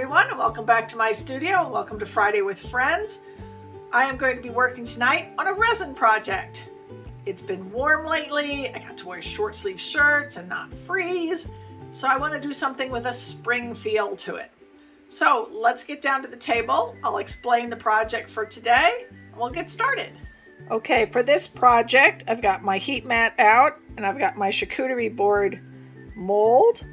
everyone, and welcome back to my studio, and welcome to Friday with Friends. I am going to be working tonight on a resin project. It's been warm lately. I got to wear short sleeve shirts and not freeze, so I want to do something with a spring feel to it. So let's get down to the table. I'll explain the project for today, and we'll get started. Okay, for this project, I've got my heat mat out, and I've got my charcuterie board mold.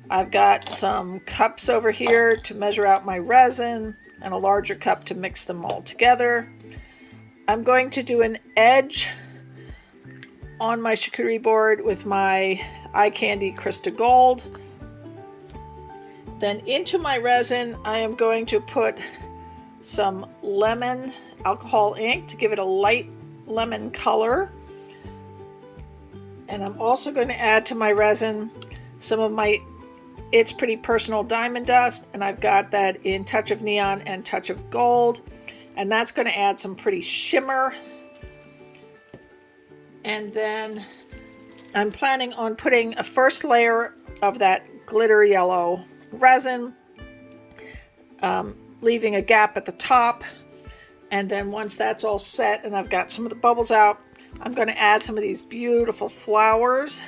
I've got some cups over here to measure out my resin and a larger cup to mix them all together. I'm going to do an edge on my charcuterie board with my eye candy Chrysta Gold. Then into my resin, I am going to put some lemon alcohol ink to give it a light lemon color. And I'm also going to add to my resin some of my It's Pretty Personal Diamond Dust, and I've got that in Touch of Neon and Touch of Gold, and that's going to add some pretty shimmer. And then I'm planning on putting a first layer of that glitter yellow resin, leaving a gap at the top, and then once that's all set and I've got some of the bubbles out, I'm going to add some of these beautiful flowers.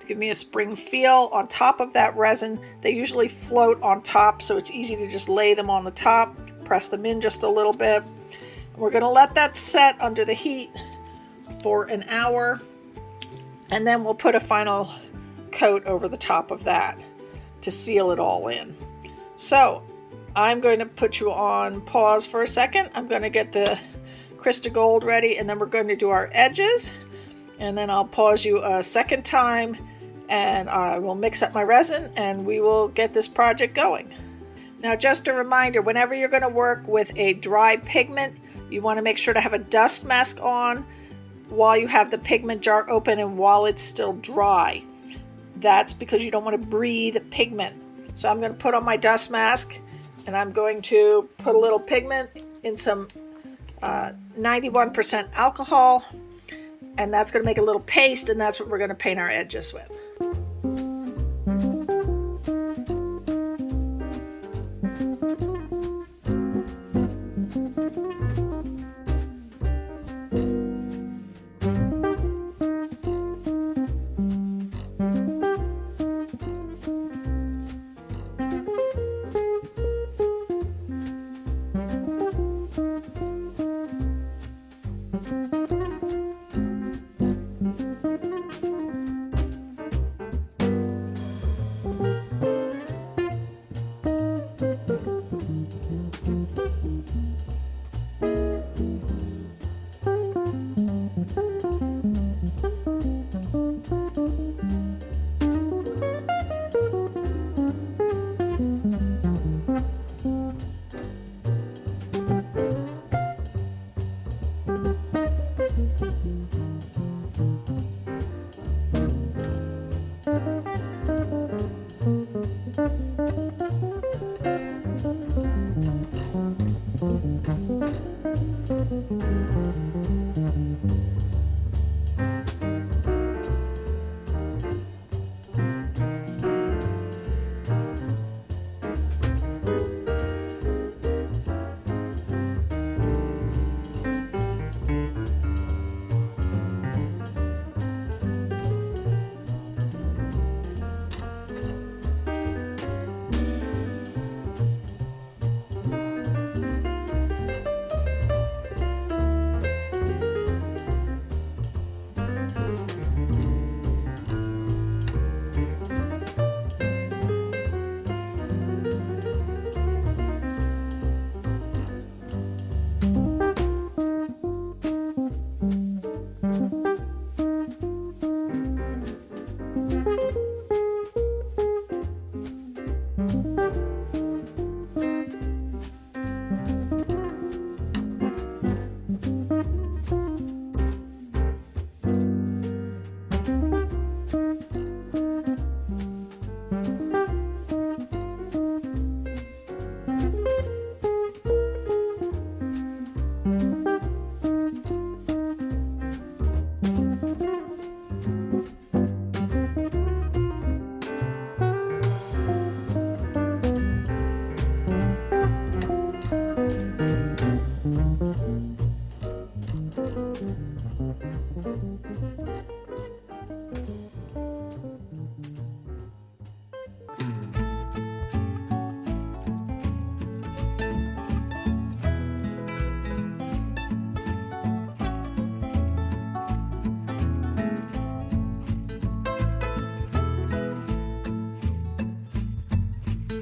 Give me a spring feel on top of that resin. They usually float on top, so it's easy to just lay them on the top, press them in just a little bit. We're going to let that set under the heat for an hour, and then we'll put a final coat over the top of that to seal it all in. So I'm going to put you on pause for a second. I'm going to get the Chrysta Gold ready, and then we're going to do our edges, and then I'll pause you a second time, and I will mix up my resin and we will get this project going. Now, just a reminder, whenever you're going to work with a dry pigment, you want to make sure to have a dust mask on while you have the pigment jar open and while it's still dry. That's because you don't want to breathe pigment. So I'm going to put on my dust mask, and I'm going to put a little pigment in some 91% alcohol, and that's going to make a little paste, and that's what we're going to paint our edges with.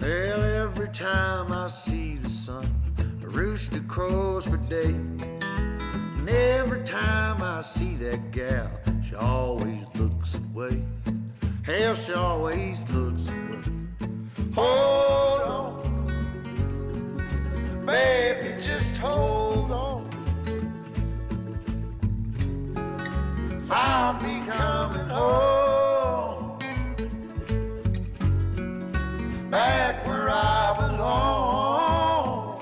Well, every time I see the sun, a rooster crows for days. And every time I see that gal, she always looks away. Hell, she always looks away. Hold on, baby, just hold on. I'll be coming home, back where I belong.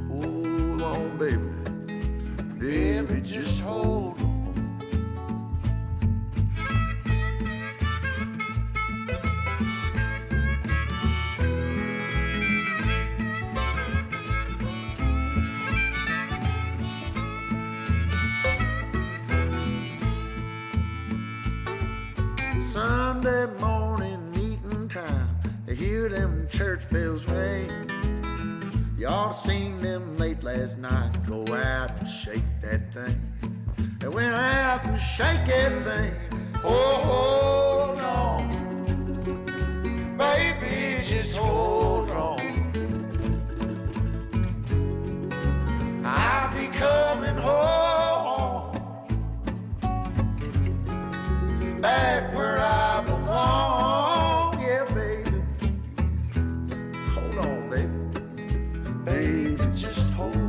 Hold on, baby, baby, just hold on. Sunday morning meeting time, I hear them church bells ring. You ought to seen them late last night go out and shake that thing. They went out and shake that thing. Oh, hold on, baby, just hold on. I'll be coming home, back where I belong. Yeah, baby, hold on, baby, baby, just hold on.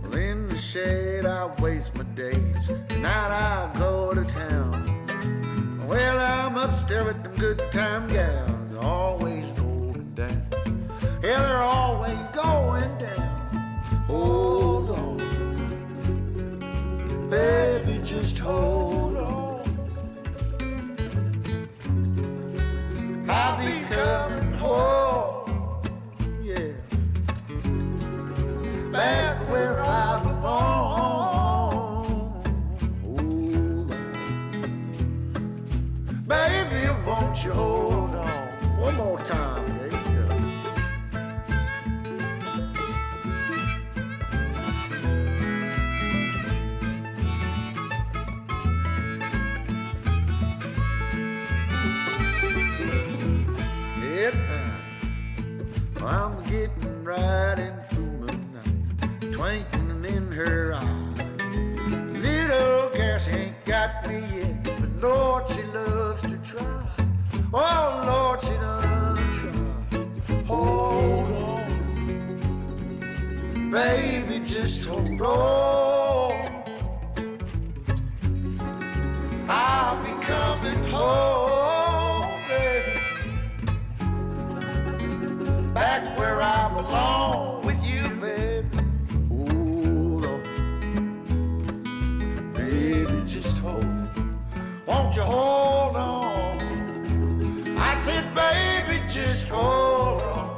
Well, in the shade I waste my days, tonight I go to town. Well, I'm upstairs with them good time gals, always going down. Yeah, they're always going down. Hold on, baby, just hold on. I'll be coming home, yeah, back where I belong. Hold on, baby, won't you hold on? One more time, baby. It now, I'm getting right in through the night, twinkling in her eye. Little girl, she ain't got me yet, but Lord, she loves to try. Oh, Lord, she does try. Hold on, baby, just hold on. I'll be coming home, baby, back where I belong with you, baby. Hold on, baby, just hold. Won't you hold on? I said, baby, just hold on.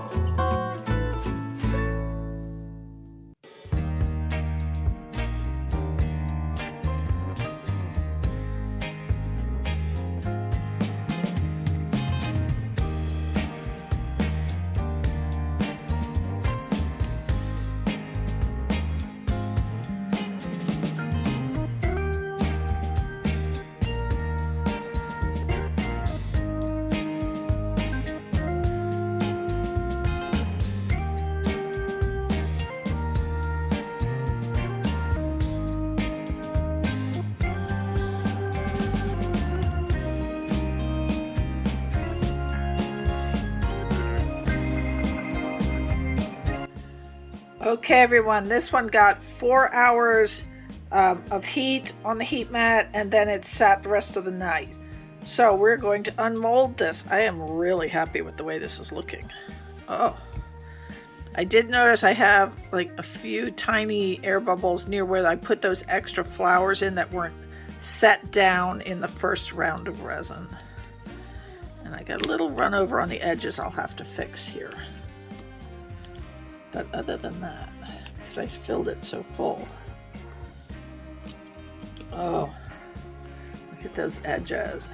Okay, everyone, this one got 4 hours of heat on the heat mat, and then it sat the rest of the night. So we're going to unmold this. I am really happy with the way this is looking. Oh, I did notice I have like a few tiny air bubbles near where I put those extra flowers in that weren't set down in the first round of resin. And I got a little run over on the edges I'll have to fix here. But other than that, because I filled it so full. Oh, look at those edges.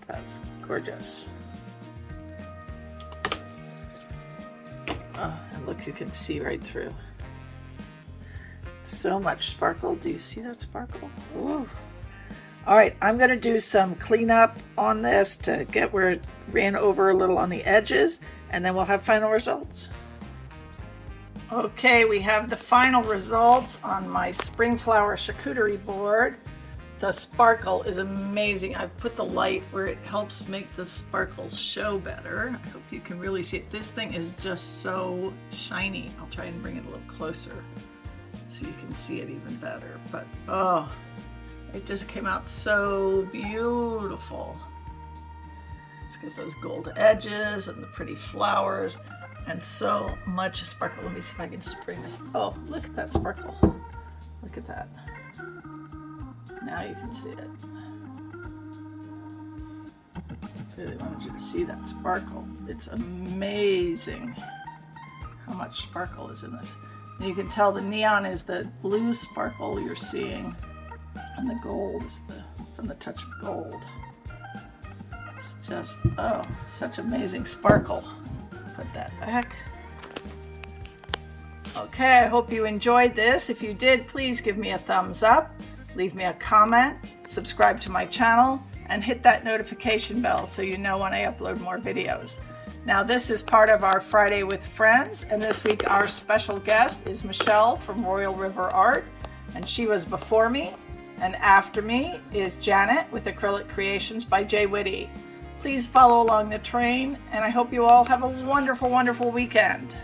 That's gorgeous. Oh, and look, you can see right through. So much sparkle. Do you see that sparkle? Ooh. All right, I'm going to do some cleanup on this to get where it ran over a little on the edges, and then we'll have final results. Okay, we have the final results on my spring flower charcuterie board. The sparkle is amazing. I've put the light where it helps make the sparkles show better. I hope you can really see it. This thing is just so shiny. I'll try and bring it a little closer so you can see it even better. But oh, it just came out so beautiful. It's got those gold edges and the pretty flowers and so much sparkle. Let me see if I can just bring this. Oh, look at that sparkle. Look at that. Now you can see it. I really wanted you to see that sparkle. It's amazing how much sparkle is in this. And you can tell the neon is the blue sparkle you're seeing, and the gold is from the touch of gold. It's just, oh, such amazing sparkle. Put that back. Okay, I hope you enjoyed this. If you did, please give me a thumbs up. Leave me a comment, subscribe to my channel, and hit that notification bell so you know when I upload more videos. Now this is part of our Friday with Friends, and this week our special guest is Michelle from Royal River Art, and she was before me, and after me is Janet with Acrylic Creations by Jwitty. Please follow along the train, and I hope you all have a wonderful, wonderful weekend.